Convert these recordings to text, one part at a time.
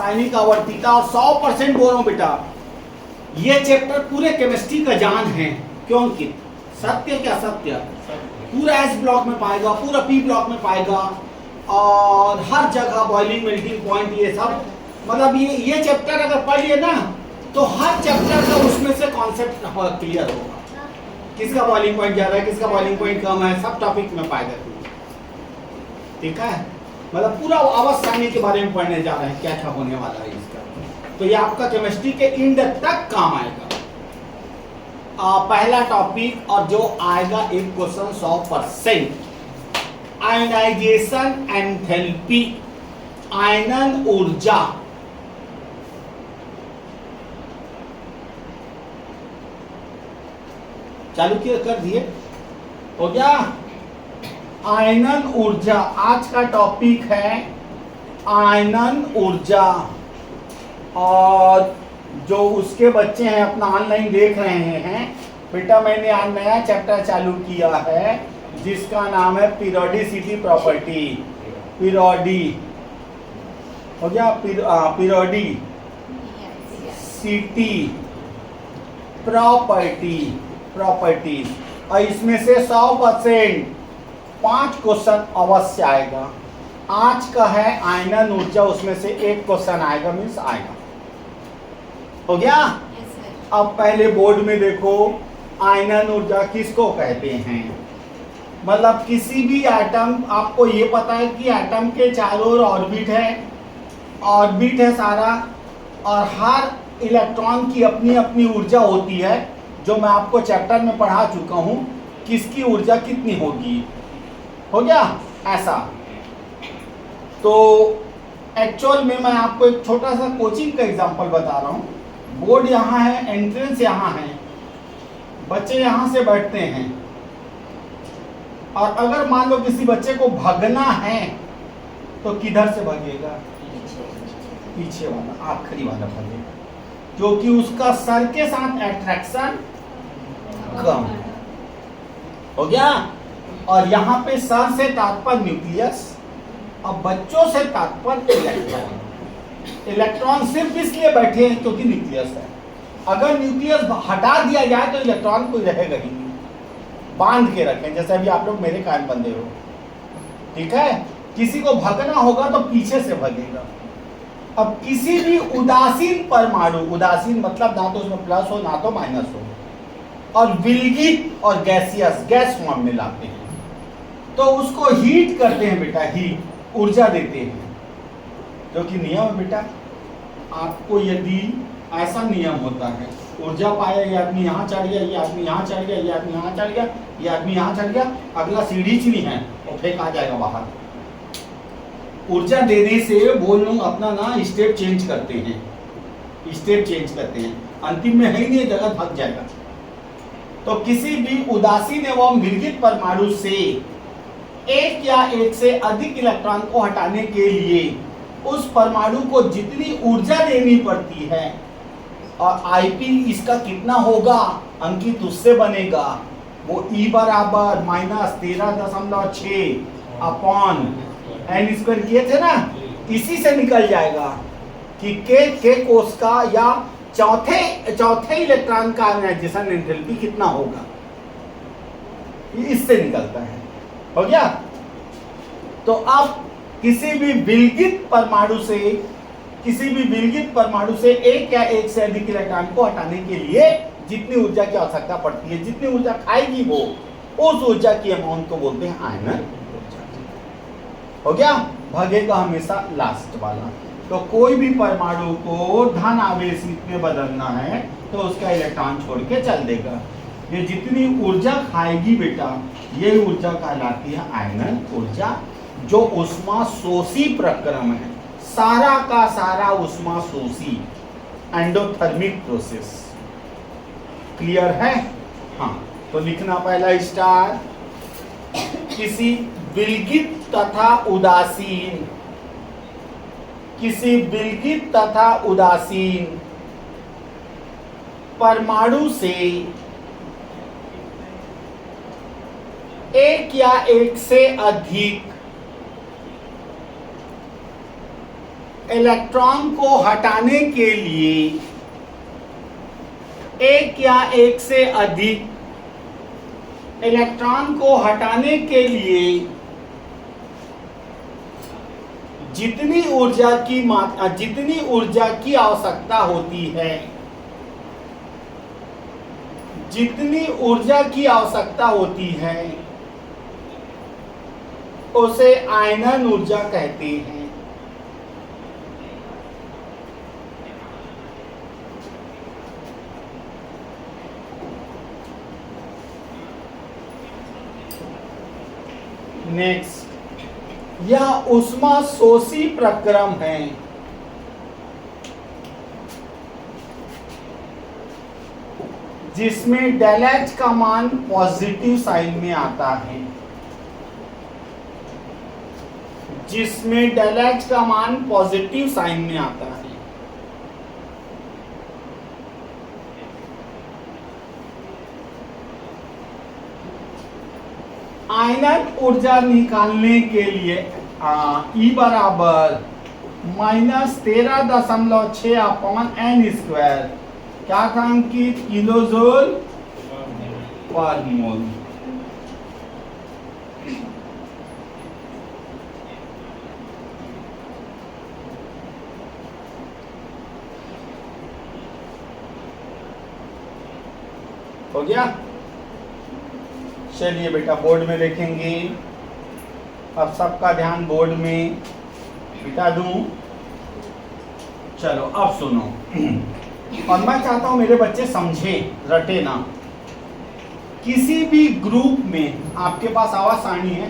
रासायनिक आवर्तीता और 100% बोल रहा हूं बेटा, ये चैप्टर पूरे केमिस्ट्री का जान है। क्यों कि सत्य क्या सत्य पूरा एस ब्लॉक में पाएगा, पूरा पी ब्लॉक में पाएगा, और हर जगह बॉइलिंग मेल्टिंग पॉइंट ये सब, मतलब ये चैप्टर अगर पढ़ लिए ना तो हर चैप्टर का उसमें से कॉन्सेप्ट क्लियर होगा। किसका बॉइलिंग पॉइंट ज्यादा है, किसका बॉइलिंग पॉइंट कम है, सब टॉपिक में पाएगा। ठीक है, मतलब पूरा अवस्थानी के बारे में पढ़ने जा रहे हैं, क्या क्या होने वाला है इसका। तो ये आपका केमिस्ट्री के इंड तक काम आएगा। पहला टॉपिक और जो आएगा एक क्वेश्चन 100%, आयनाइजेशन एंथैल्पी, आयनन ऊर्जा। चालू किया कर दिए, हो गया। आयनन ऊर्जा आज का टॉपिक है, आयनन ऊर्जा। और जो उसके बच्चे हैं अपना ऑनलाइन देख रहे हैं बेटा, मैंने आज नया चैप्टर चालू किया है जिसका नाम है पीरियोडिसिटी प्रॉपर्टी। पीरियोडी हो गया, पीरियोडी सिटी प्रॉपर्टीज, और इसमें से 100% 5 क्वेश्चन अवश्य आएगा। आज का है आयनन ऊर्जा, उसमें से एक क्वेश्चन आएगा, मीन्स आएगा। हो गया। अब पहले बोर्ड में देखो, आयनन ऊर्जा किसको कहते हैं। मतलब किसी भी एटम, आपको ये पता है कि एटम के चारों ओर ऑर्बिट है सारा, और हर इलेक्ट्रॉन की अपनी अपनी ऊर्जा होती है, जो मैं आपको चैप्टर में पढ़ा चुका हूं, किसकी ऊर्जा कितनी होगी। हो गया ऐसा। तो एक्चुअल में मैं आपको एक छोटा सा कोचिंग का एग्जांपल बता रहा हूं। बोर्ड यहाँ है, एंट्रेंस यहाँ है, बच्चे यहाँ से बैठते हैं, और अगर मान लो किसी बच्चे को भागना है तो किधर से भागेगा, पीछे वाला, आखिरी वाला भागेगा, क्योंकि उसका सर के साथ अट्रैक्शन कम। हो गया। और यहाँ पे सर से तात्पर्य न्यूक्लियस, अब बच्चों से तात्पर्य इलेक्ट्रॉन। इलेक्ट्रॉन सिर्फ इसलिए बैठे हैं क्योंकि न्यूक्लियस है। अगर न्यूक्लियस हटा दिया जाए तो इलेक्ट्रॉन कोई रहेगा ही नहीं। बांध के रखें, जैसे अभी आप लोग मेरे कान बंधे हो, ठीक है। किसी को भागना होगा तो पीछे से भागेगा। अब किसी भी उदासीन परमाणु, उदासीन मतलब ना तो उसमें प्लस हो ना तो माइनस हो, और विलगित और गैसियस, गैस फॉर्म में लाते हैं, तो उसको हीट करते हैं बेटा, हीट, ऊर्जा देते हैं। जो कि नियम है बेटा, आपको यदि ऐसा नियम होता है, ऊर्जा पाया, ये आदमी यहाँ चढ़ गया, ये आदमी यहाँ चढ़ गया, ये आदमी यहाँ चढ़ गया, ये आदमी यहाँ चढ़ गया, अगला सीढ़ी चुनी है और फेंक आ जाएगा बाहर। ऊर्जा देने से बोल लूँ अपना ना स्टेट चेंज करते हैं, स्टेट चेंज करते हैं, अंतिम में है ही नहीं, जगह भाग जाएगा। तो किसी भी उदासीन एवं विलगित परमाणु से एक या एक से अधिक इलेक्ट्रॉन को हटाने के लिए उस परमाणु को जितनी ऊर्जा देनी पड़ती है, और आईपी इसका कितना होगा अंकित उससे बनेगा, वो E बराबर -13.6 अपॉन n स्क्वायर किए थे ना, इसी से निकल जाएगा कि के कोष का या चौथे इलेक्ट्रॉन का आयनाइजेशन एंथैल्पी कितना होगा, इससे निकलता है। हो गया। तो अब किसी भी विलगित परमाणु से एक या एक से अधिक इलेक्ट्रॉन को हटाने के लिए जितनी ऊर्जा की आवश्यकता पड़ती है, जितनी ऊर्जा खाएगी वो, उस ऊर्जा की अमाउंट को बोलते हैं आयनन ऊर्जा। हो गया। भागेगा हमेशा लास्ट वाला। तो कोई भी परमाणु को धन आवेश में बदलना है तो उसका इलेक्ट्रॉन छोड़ के चल देगा। ये जितनी ऊर्जा खाएगी बेटा, ये ऊर्जा कहलाती है आयनन ऊर्जा, जो ऊष्मा शोषी प्रक्रम है, सारा का सारा ऊष्मा शोषी, एंडोथर्मिक प्रोसेस। क्लियर है। हाँ, तो लिखना पहला स्टार, किसी विलगित तथा उदासीन परमाणु से एक या एक से अधिक इलेक्ट्रॉन को हटाने के लिए एक या एक से अधिक इलेक्ट्रॉन को हटाने के लिए जितनी ऊर्जा की आवश्यकता होती है, जितनी ऊर्जा की आवश्यकता होती है उसे आयनन ऊर्जा कहते हैं। नेक्स्ट, यह ऊष्माशोषी प्रक्रम है। जिसमें डेल एच का मान पॉजिटिव साइन में आता है, जिसमें डेल एच का मान पॉजिटिव साइन में आता है। आयनन ऊर्जा निकालने के लिए E बराबर -13.6/n², क्या था अंकित? किलोजोल पर मोल। हो गया? चलिए बेटा बोर्ड में लिखेंगे। अब सबका ध्यान बोर्ड में बिठा दूं। चलो अब सुनो, और मैं चाहता हूं मेरे बच्चे समझे, रटे ना। किसी भी ग्रुप में, आपके पास आवाज सारणी है,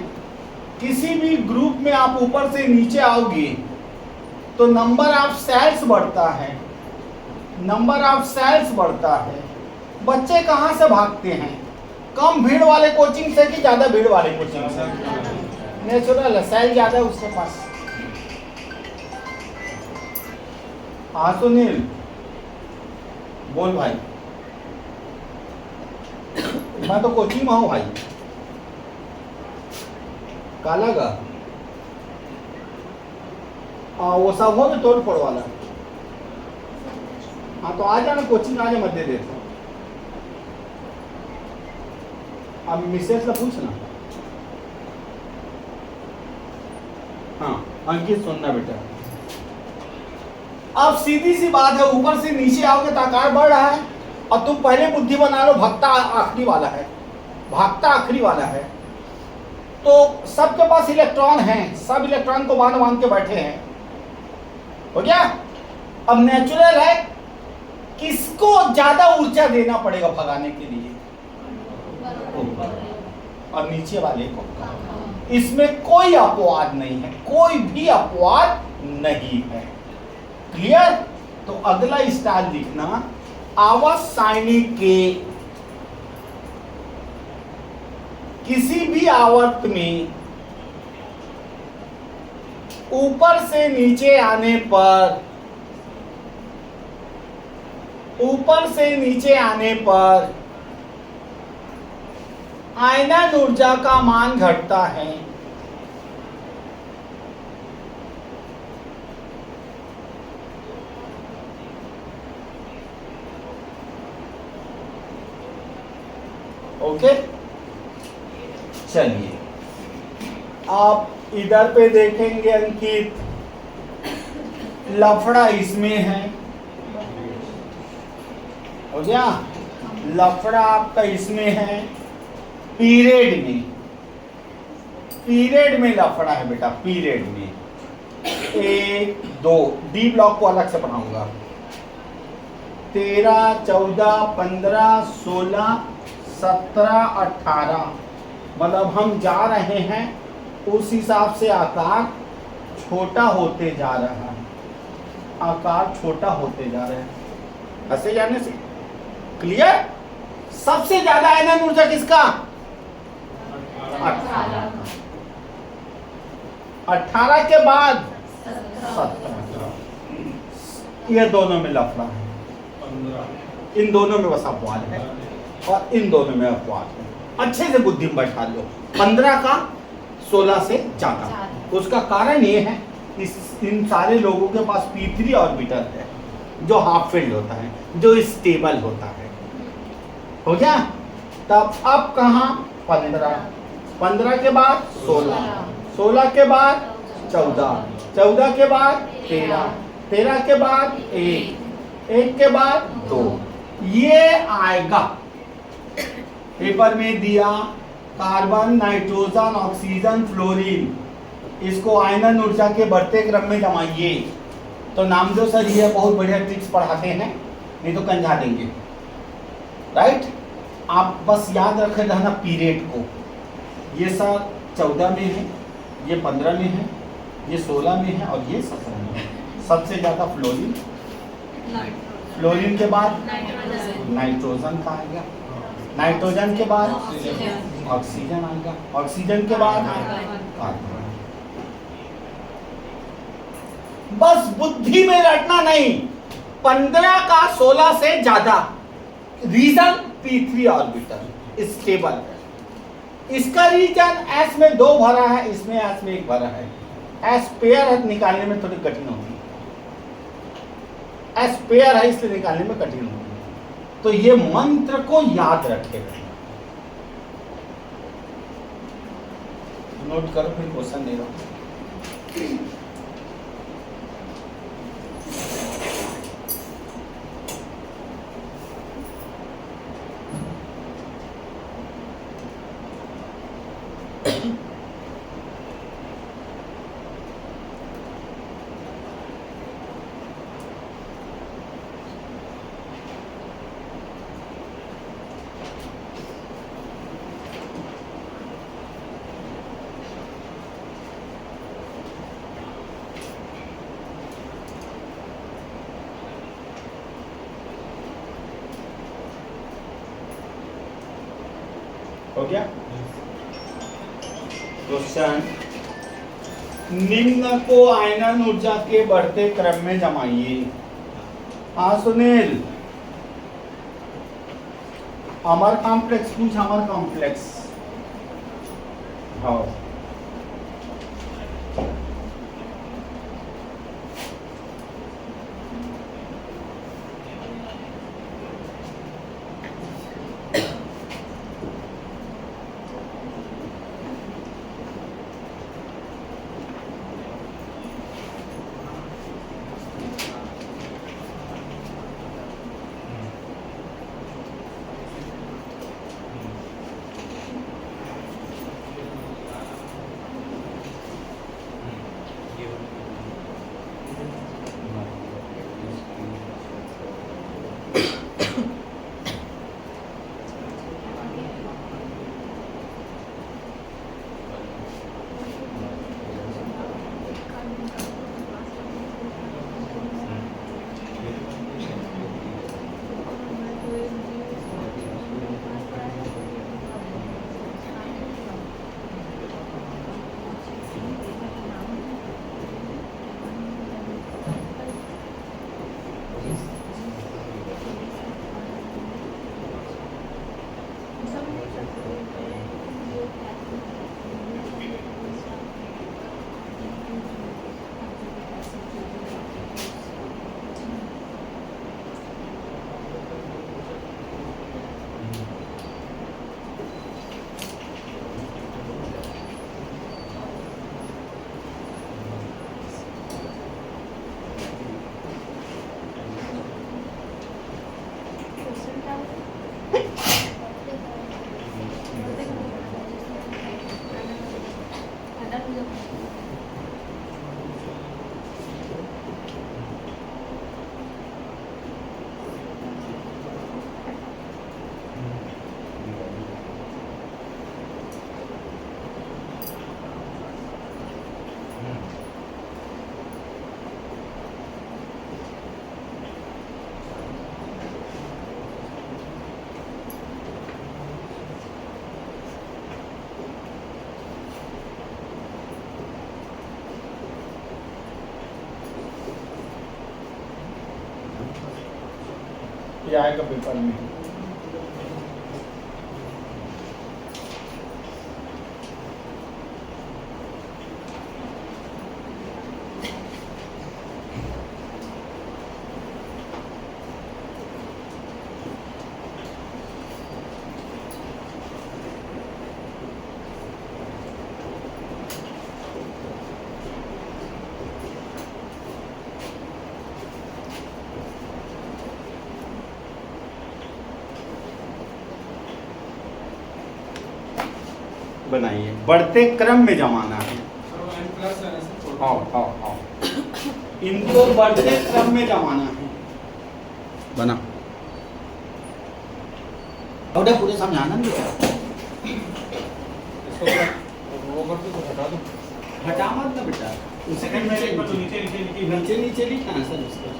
किसी भी ग्रुप में आप ऊपर से नीचे आओगे तो नंबर ऑफ सेल्स बढ़ता है, नंबर ऑफ सेल्स बढ़ता है। बच्चे कहां से भागते हैं? कम भीड़ वाले कोचिंग से कि ज्यादा भीड़ वाले कोचिंग से? नेचुरल है, सेल ज्यादा है उसके पास। हाँ सुनील बोल भाई। मैं तो कोचिंग में हूँ भाई। काला का वो सब हो गए तोड़ फोड़ वाला। हाँ तो आ जाना कोचिंग, आज मत दे देता। अब मिसेस से पूछना। हाँ अंकित सुनना बेटा, अब सीधी सी बात है, ऊपर से नीचे आओगे तो आकार बढ़ रहा है और तुम पहले बुद्धि बना लो भागता आखिरी वाला है, भागता आखिरी वाला है। तो सबके पास इलेक्ट्रॉन हैं, सब इलेक्ट्रॉन को बांध के बैठे हैं। हो गया? अब नेचुरल है, किसको ज्यादा ऊर्जा देना पड़ेगा भगाने के लिए? और नीचे वाले को। इसमें कोई अपवाद नहीं है, कोई भी अपवाद नहीं है। क्लियर? तो अगला स्टाइल लिखना, आवर्त सारणी के किसी भी आवर्त में ऊपर से नीचे आने पर, ऊपर से नीचे आने पर आयनन ऊर्जा का मान घटता है। ओके? चलिए आप इधर पे देखेंगे अंकित, लफड़ा इसमें है। हो गया? लफड़ा आपका इसमें है, पीरियड में, पीरियड में लफड़ा है बेटा, पीरियड में। 1 2 डी ब्लॉक को अलग से पढ़ाऊंगा। 13 14 15 16 17 18, मतलब हम जा रहे हैं उस हिसाब से आकार छोटा होते जा रहा है, आकार छोटा होते जा रहे हैं ऐसे जाने से। क्लियर? सबसे ज्यादा आयनन ऊर्जा किसका? 18 के बाद 17। ये दोनों में लफड़ा है, इन दोनों में बस अपवाद है और इन दोनों में अपवाद है। अच्छे से बुद्धि में बैठा लो। 15 का 16 से ज्यादा, उसका कारण ये है इन सारे लोगों के पास p3 ऑर्बिटल है जो हाफ फिल्ड होता है, जो स्टेबल होता है। हो गया? तब अब कहाँ 15 के बाद 16 के बाद 14 के बाद 13 के बाद 1 के बाद 2। ये आएगा पेपर में दिया कार्बन, नाइट्रोजन, ऑक्सीजन, फ्लोरीन, इसको आयनन ऊर्जा के बढ़ते क्रम में जमाइए। तो नाम दो सर, ये बहुत बढ़िया ट्रिक्स पढ़ाते हैं, नहीं तो कंझा देंगे। राइट? आप बस याद रखे रहना पीरियड को। ये सर 14 में है, ये 15 में है, ये 16 में है और ये 17 में है। सबसे ज्यादा फ्लोरीन, फ्लोरीन के बाद नाइट्रोजन का आएगा, नाइट्रोजन के बाद ऑक्सीजन आएगा, ऑक्सीजन के बाद कार्बन। बस बुद्धि में रटना नहीं, 15 का 16 से ज्यादा। रीजन p3 ऑर्बिटल स्टेबल है। इसका रीजन s में 2 भरा है, इसमें s में 1 भरा है। s पेयर है, निकालने में थोड़ी कठिन होगी। s पेयर है इसलिए निकालने में कठिन होगी। तो ये मंत्र को याद रखेगा। नोट करो, फिर क्वेश्चन दे रहा हूं। हो गया क्वेश्चन? निम्न को आयनन ऊर्जा के बढ़ते क्रम में जमाइए। हाँ सुनील, अमर कॉम्प्लेक्स पूछ, अमर कॉम्प्लेक्स। हाँ ये आएगा पेपर में। बनाइए, बढ़ते क्रम में जमाना है। आओ आओ आओ, इनको बढ़ते क्रम में जमाना है। बना और पूरे समझाना नहीं बेटा, हटा मत ना बेटा, सेकंड में नीचे नीचे लिखना है सर उसका।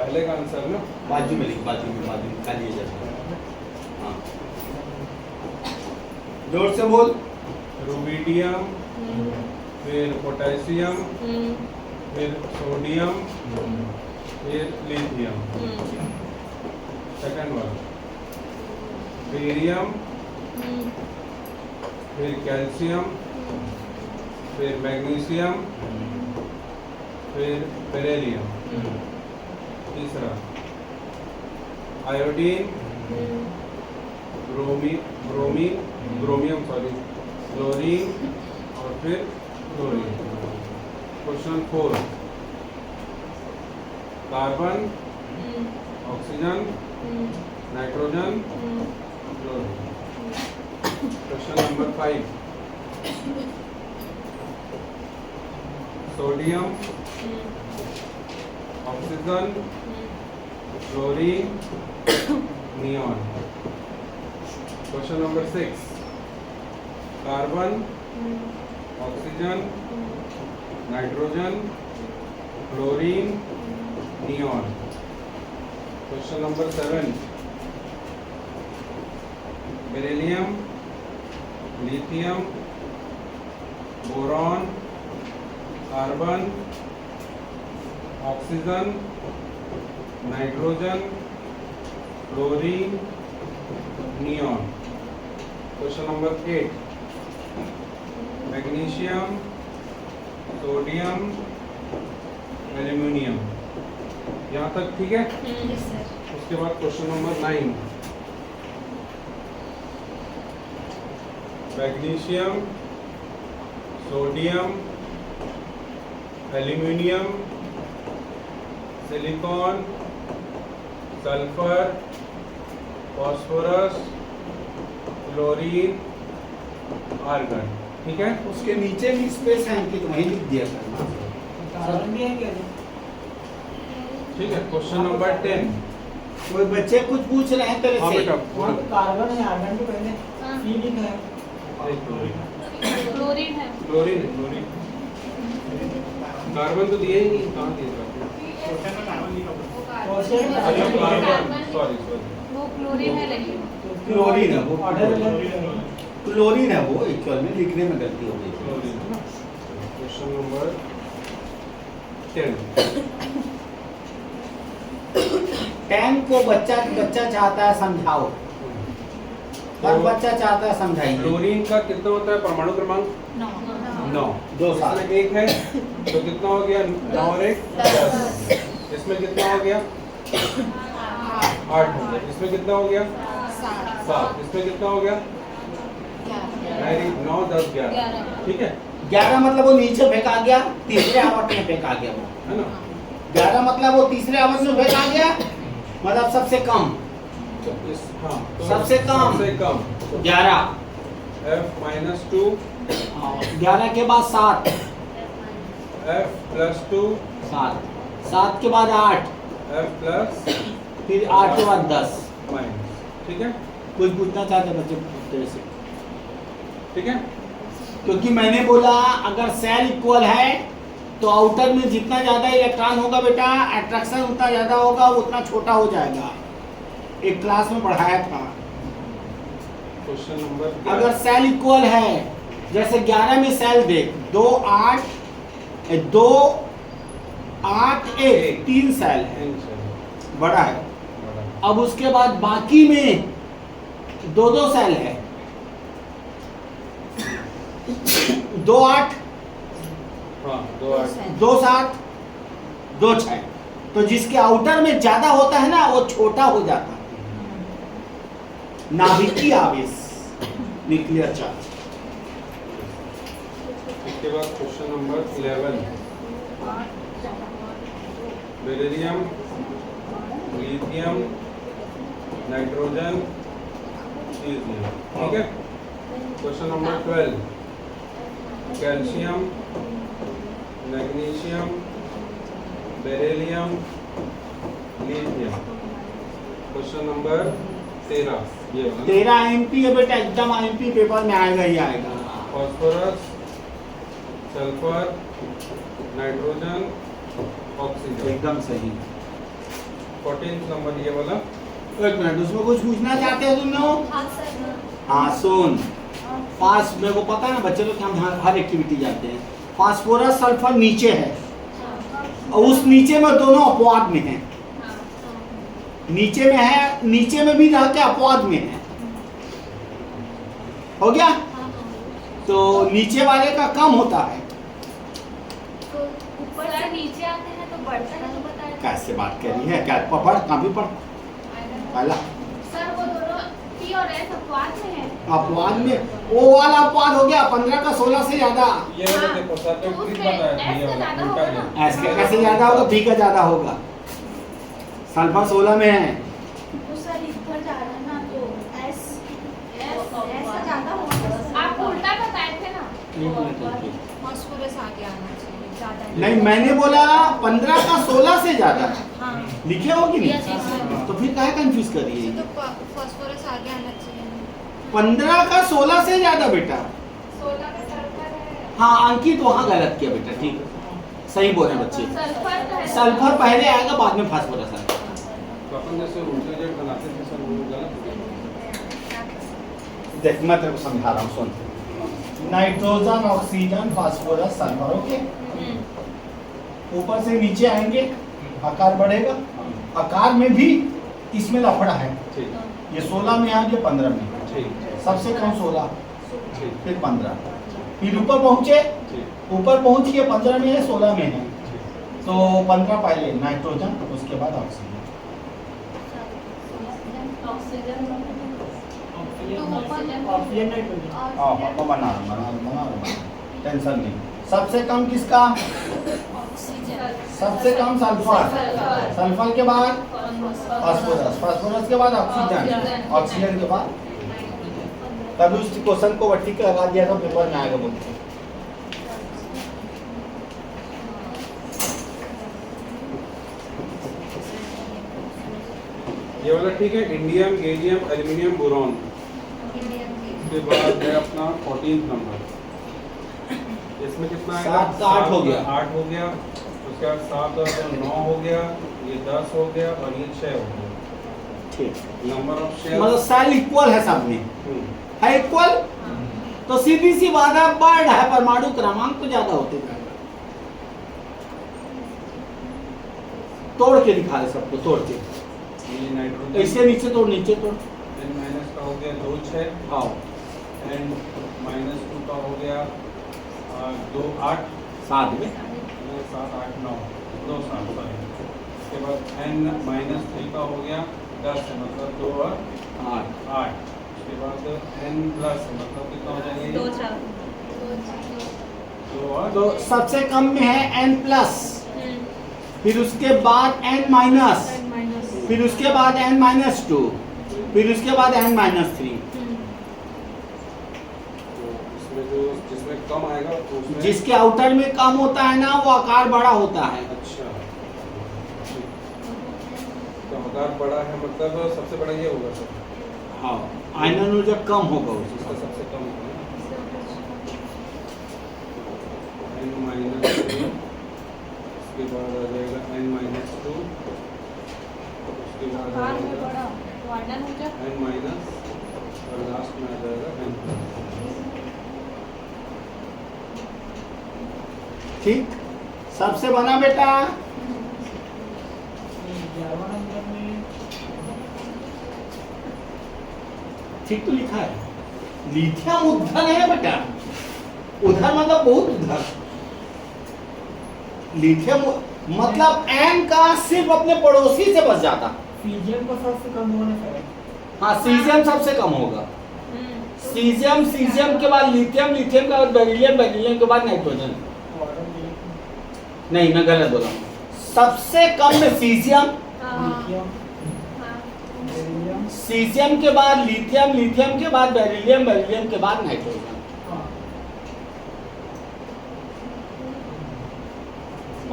पहले का आंसर ना बाजू में लिख, बाजू में निकालिए जैसे। हाँ जोर से बोल। रुबिडियम, फिर पोटेशियम, फिर सोडियम, फिर लिथियम। सेकंड वन बेरियम, फिर कैल्शियम, फिर मैग्नीशियम, फिर बेरिलियम। तीसरा आयोडीन, ब्रोमियम क्लोरीन और फिर chlorine. Question 4 carbon, oxygen, nitrogen, chlorine. Question number 5 sodium, oxygen, chlorine, neon. Question number 6 carbon, oxygen, nitrogen, chlorine, neon. Question number 7 beryllium, lithium, boron, carbon, oxygen, nitrogen, chlorine, neon. Question number 8 magnesium, sodium, aluminium. यहाँ तक ठीक है? उसके बाद question number 9 magnesium, sodium, aluminium, silicon, sulphur, phosphorus, chlorine, argon. ठीक है? उसके नीचे भी स्पेस है कि वहीं लिख दिया करना। ठीक है। क्वेश्चन नंबर 10 वो बच्चे कुछ पूछ रहे हैं तेरे हाँ से। बेटा कार्बन है, आर्गन के पहले सी लिखा है। क्लोरीन है। क्लोरीन कार्बन तो दिए ही नहीं, कहाँ दिए कार्बन? सॉरी वो क्लोरीन है लेकिन क्लोरीन है वो, ऑर्डर क्लोरीन है वो, एक्चुअल में लिखने में गलती हो गई। क्लोरीन। क्वेश्चन नंबर 10 10 को बच्चा चाहता है समझाओ, हर बच्चा चाहता है समझाइए। क्लोरीन का कितना होता है परमाणु क्रमांक? 9। 2 साल। इसमें 1 है तो कितना हो गया? 9 और 1 10। इसमें कितना हो गया? 8 हो गया। इसमें कितना हो गया? 7। इसमें कितना हो गया? 9 10 11। ठीक है? 11 मतलब वो नीचे फेंका गया, तीसरे आवट में फेंका गया वो, है ना? 11 मतलब वो तीसरे आवट में फेंका गया, मतलब सबसे कम। तो तो सबसे कम 11, F-2 11 के बाद 7, F+2 7 के बाद 8, F+, फिर 8 के बाद 10। माइनस। ठीक है? कुछ पूछना चाहते बच्चे तेरे से? ठीक है? क्योंकि मैंने बोला अगर सेल इक्वल है तो आउटर में जितना ज्यादा इलेक्ट्रॉन होगा बेटा, अट्रैक्शन उतना ज्यादा होगा, उतना छोटा हो जाएगा। एक क्लास में पढ़ाया था। क्वेश्चन नंबर अगर सेल इक्वल है, जैसे 11 में सेल देख, 2 8 1 3 सेल है, बड़ा है। अब उसके बाद बाकी में 2 सेल है, 2 8 हाँ 2 8 2 7 2 6। तो जिसके आउटर में ज्यादा होता है ना वो छोटा हो जाता है। नाभिकीय आवेश, न्यूक्लियर चार्ज। इसके बाद question number 11 beryllium, lithium, nitrogen, caesium. ठीक है। Question number 12 calcium, magnesium, beryllium, lithium. Question number 13 ये वाला 13 एमपी है बेटा, एकदम एमपी पेपर में आएगा ही आएगा। Phosphorus, sulphur, nitrogen, oxygen. एकदम सही। 14 नंबर ये वाला एक मिनट, उसमें कुछ पूछना चाहते हो तुम लोग? हाँ सर। हाँ सुन, पास मेरे को पता है ना बच्चे लोग कि हम हर एक्टिविटी जाते हैं। फास्फोरस सल्फर नीचे है और उस नीचे में दोनों अपवाद में है। नीचे में है, नीचे में भी रह के अपवाद में है। हो गया? तो नीचे वाले का कम होता है। तो ऊपर से नीचे आते हैं तो बढ़ता है, तो बताया कैसे बात कर रही है? क्या पढ़ काफी पढ़ पहला सर। वो दोनों पी और एस अपवाद में है। अपवाद में वो वाला अपवाद हो गया 15 का 16 से ज्यादा। ये वाला देखो सर ने तो ट्रिक उसमें बताया S ये का वाला ज्यादा उल्टा होगा ना? नहीं। ऐसे कैसे ज्यादा होगा? बी का ज्यादा होगा। सल्फर 16 में है। तो सर इधर जा रहा है ना, तो एस का ज्यादा होगा। आप उल्टा बताए थे ना। फास्फोरस आगे आना चाहिए ज्यादा। नहीं, मैंने बोला 15 का 16 से ज्यादा हाँ लिखे हो कि Yes, yes, नहीं? yes. तो फिर काहे कंफ्यूज कर रही है? तो फास्फोरस आगे आना चाहिए। 15 का 16 से ज्यादा बेटा। 16 में सल्फर है। हाँ अंकित वहाँ गलत किया बेटा, ठीक है सही बोल रहे हैं बच्चे। सल्फर है। सल्फर पहले आएगा, बाद में फास्फोरस आएगा। तो अपन जैसे उल्टे जेट बनाते थे सर वो गलत हो गया। देख मैं तेरे को समझा रहा हूँ, सुन। Nitrogen, oxygen, phosphorus, sulphur, okay. ऊपर से नीचे आएंगे, आकार बढ़ेगा। आकार में भी इसमें लफड़ा है। ठीक ये 16 में है, ये 15 में है। ठीक सबसे कम 16, ठीक फिर 15, फिर ऊपर पहुंचे, ठीक ऊपर पहुंच के 15 में है, 16 में है। तो 15 पहले नाइट्रोजन, उसके बाद ऑक्सीजन। Oxygen oxygen nitrogen. हाँ पापा बना रहा हूँ, टेंशन नहीं। सबसे कम किसका? सबसे कम सल्फर। सल्फर के बाद फास्फोरस, फास्फोरस के बाद ऑक्सीजन, ऑक्सीजन के बाद। तभी उस क्वेश्चन को टिक लगा दिया तो पेपर में आएगा बोलते। ये वाला ठीक है। Indium, gallium, aluminium, boron. उसके बाद है अपना 14 नंबर। इसमें कितना आएगा? 7 का 8 हो गया। 8 हो गया। उसके बाद 7 और 9 हो गया, ये 10 हो गया और ये 6 हो गया। ठीक, नंबर ऑफ मतलब शेयर सेल इक्वल है सब में, है इक्वल। तो सीधी सी बात है, बढ़ है परमाणु क्रमांक तो ज्यादा होते जाएगा। तोड़ के दिखा दे सबको, तोड़ के ये नाइट्रोजन ऐसे नीचे तोड़, नीचे तोड़। n माइनस का हो गया 2 6, हाँ n माइनस 2 का हो गया 2 8, 7 में 7 8 9 2 7 सॉरी। उसके बाद n माइनस 3 का हो गया 10 है, मतलब 2 और 8। 8। उसके बाद n प्लस है, मतलब कितना हो जाएगा ये? 2 और तो सबसे कम में है n प्लस, फिर उसके बाद n माइनस, फिर उसके बाद n माइनस 2, फिर उसके बाद n माइनस 3। तो इसमें जो जिसमें कम आएगा तो उसमें जिसके आउटर में कम होता है ना, वो आकार बड़ा होता है। अच्छा ठीक। तो आकार बड़ा है, मतलब सबसे बड़ा ये होगा सर। हाँ आयनन ऊर्जा कम होगा इसका उसका। सबसे कम होगा n माइनस 3, उसके बाद आ जाएगा n माइनस 2, उसके बाद आ जाएगा n माइनस और लास्ट में आ जाएगा n प्लस। ठीक, सबसे बना बेटा 11 नंबर में ठीक तो लिखा है। लिथियम उधर है बेटा, उधर मतलब बहुत उधर। लिथियम मतलब एन का सिर्फ अपने पड़ोसी से बच जाता। सीजियम को सबसे कम होने से हाँ सीजियम सबसे कम होगा। सीजियम, सीजियम के बाद लिथियम, लिथियम के बाद बेरिलियम, बेरिलियम के बाद नाइट्रोजन। नहीं, मैं गलत बोला। सबसे कम में सीजियम, सीजियम के बाद लिथियम, लिथियम के बाद बेरिलियम, बेरिलियम के बाद नाइट्रोजन।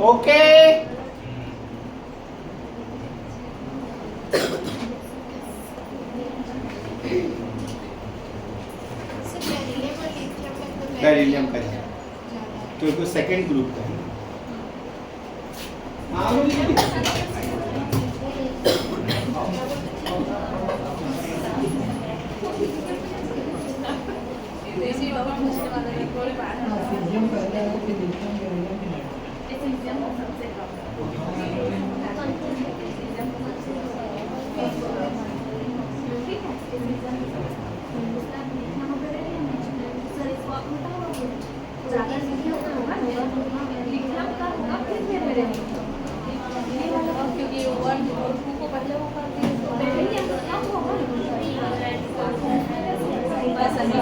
ओके। बेरिलियम का है क्योंकि सेकंड ग्रुप का है। सीजियम पहले है फिर लिथियम बेरिलियम फिर नाइट्रोजन। क्योंकि 1 और 2 को पहले वो करते हैं तो पहले ही हम लोग काम होगा बस अभी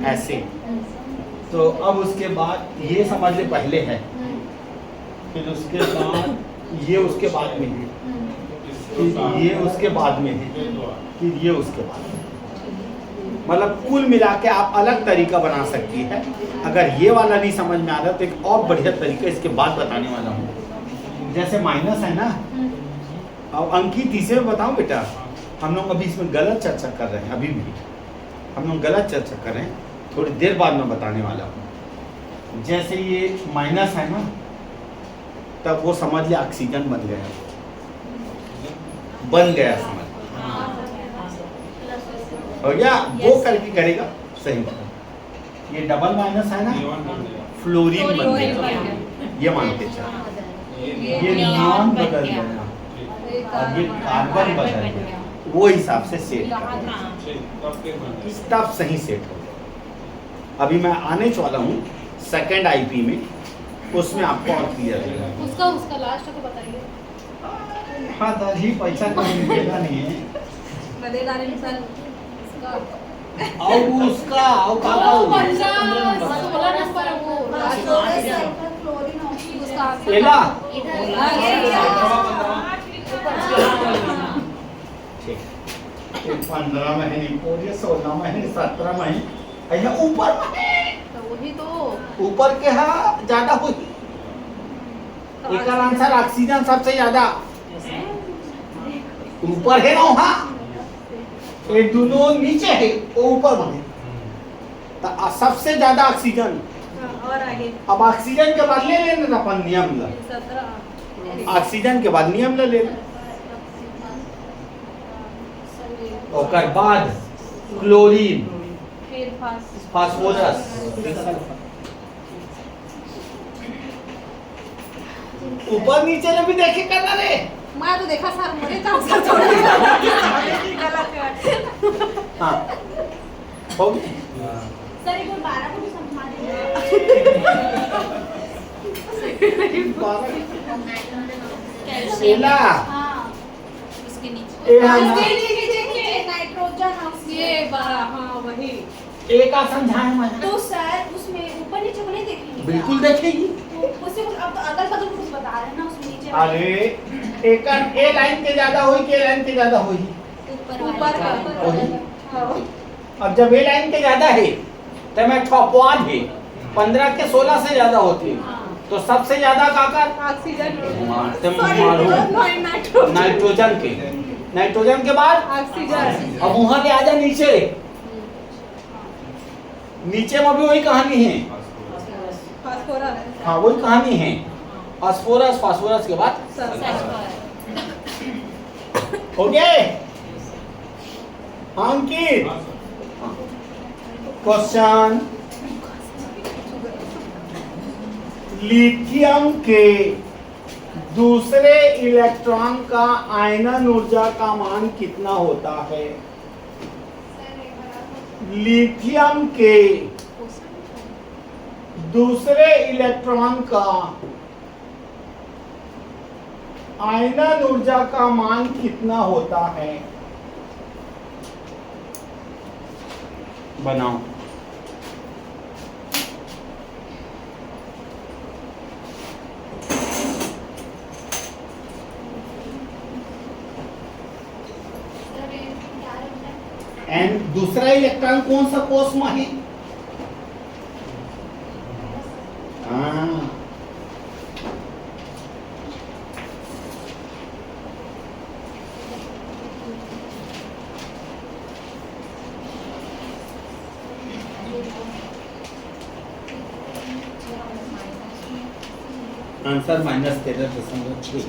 ऐसे। तो अब उसके बाद ये समझ ले पहले है, फिर उसके बाद ये उसके बाद में है, फिर ये उसके बाद में है, फिर ये उसके बाद में। मतलब कुल मिला के आप अलग तरीका बना सकती है। अगर ये वाला नहीं समझ में आ रहा तो एक और बढ़िया तरीका इसके बाद बताने वाला हूँ। जैसे माइनस है ना, अब अंकी तीसरे में बताऊँ बेटा, हम लोग अभी इसमें गलत चर्चा कर रहे हैं, अभी भी हम लोग गलत चर्चा कर रहे हैं, थोड़ी देर बाद मैं बताने वाला हूँ। जैसे ये माइनस है ना, तब वो समझ ले ऑक्सीजन बन गया, बन गया समझ, हो गया। वो करके करेगा सही। ये डबल माइनस है ना, नियॉन बन गया। फ्लोरीन बन फ्लोरीन गया, बन गया। ये मान के चल। ये ये नियॉन बदल गया और ये कार्बन बदल गया, वो हिसाब से सेट करना, तब फिर बन गया। तब सही सेट होगा। अभी मैं आने वाला हूँ सेकंड आईपी में, उसमें आपको और क्लियर होगा। उसका लास्ट को बताइए। हाँ दादी पैसा कोई मिलेगा नहीं है, मजेदार इंसान उसका और उसका और का वो 16 नंबर है वो उसका आंसर एला इधर हाँ, ठीक, ये 15 में है नहीं, और ये 16 में है, 17 में है, ऐसा ऊपर में है। तो वही तो ऊपर के हाँ ज्यादा हुई। एक आंसर ऑक्सीजन सबसे ज्यादा ऊपर है ना, हाँ ये दोनों नीचे है, वो ऊपर में है। तो सबसे ज्यादा ऑक्सीजन। और आगे अब ऑक्सीजन के बाद ले लेना अपन नियम ला, 17 ऑक्सीजन के बाद नियम ले लेना, ओकर बाद क्लोरीन, फिर फास्फोरस, ऊपर नीचे ने भी देखे करना रे। मैं तो देखा सर, मुझे तो आंसर थोड़ी गलत है। हाँ हो गया। सर एक बार 12 को भी समझा दीजिए। एला उसके नीचे ए हम नाइट्रोजन ये 12 हाँ वही। एक आ समझाए मैं, तो सर उसमें ऊपर नीचे को नहीं देखेंगे बिल्कुल देखेगी। तो उससे कुछ अब तो अगल बगल कुछ बता रहे हैं ना उसमें नीचे अरे एक ए लाइन के ज्यादा हुई के लाइन के ज्यादा हुई। ऊपर का अब जब ए लाइन के ज्यादा है तो मैं ठोपवाद है 15 के 16 से ज्यादा होती है, तो सबसे ज्यादा काकर ऑक्सीजन नाइट्रोजन के, नाइट्रोजन के बाद ऑक्सीजन अब वहां के आजा नीचे, नीचे में भी वही कहानी है। फास्फोरस हाँ वही कहानी है, फास्फोरस, फास्फोरस के बाद हो गए। अंकित क्वेश्चन, लिथियम के दूसरे इलेक्ट्रॉन का आयनन ऊर्जा का मान कितना होता है? लिथियम के दूसरे इलेक्ट्रॉन का आयनन ऊर्जा का मान कितना होता है? बनाओ। एंड दूसरा इलेक्ट्रॉन कौन सा कोष में है? हाँ आंसर -13.6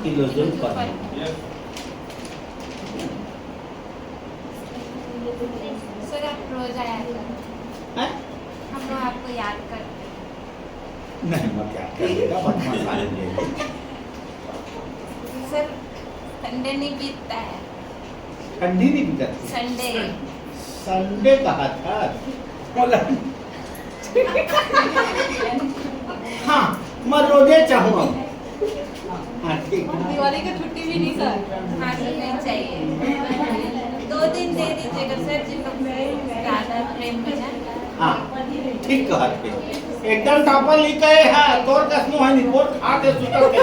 किलो जूल पर। सर आप रोज आया करो, हैं? हम लोग आपको याद करते नहीं मैं क्या करेगा, बदमाश आदमी है। हैं। सर संडे नहीं बीतता है, ठंडी नहीं बिगड़ती। संडे संडे कहा था बोला। हाँ मैं रोजे चाहूँ अब। हाँ ठीक है। दिवाली का छुट्टी भी नहीं सर। हाँ तो नहीं चाहिए, 2 दिन दे दीजिएगा सर, जिन लोग ज़्यादा प्रेम में जाए। हाँ ठीक कहा थे, एकदम टॉपर लिख गए हैं, तोर कसनो है रिपोर्ट खाते सुतर के।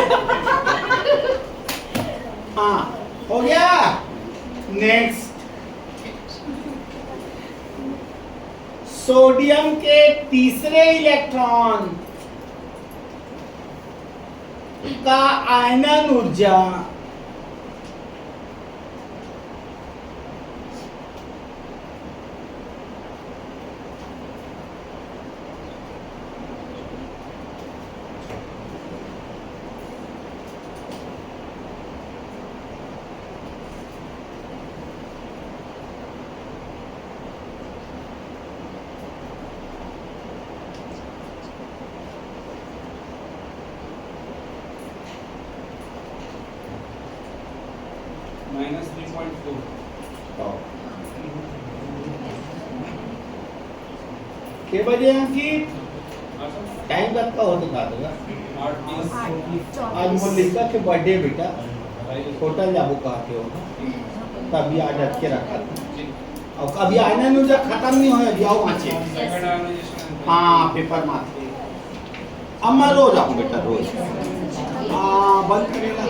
हाँ हो गया। नेक्स्ट, सोडियम के तीसरे इलेक्ट्रॉन का आयनन ऊर्जा -3.4 के बजे अंकित अच्छा टाइम कब का हो दिखा देगा 8:20 आज मल्लिका के बर्थडे बेटा होटल जाबो कहते हो तभी आज रखे रखा था अब अभी आना नहीं जब खत्म नहीं हो जाओ माचे सेकंड ऑर्गेनाइजेशन हाँ पेपर माथे अम्मा रोज आओ बेटा रोज हाँ बंद करेगा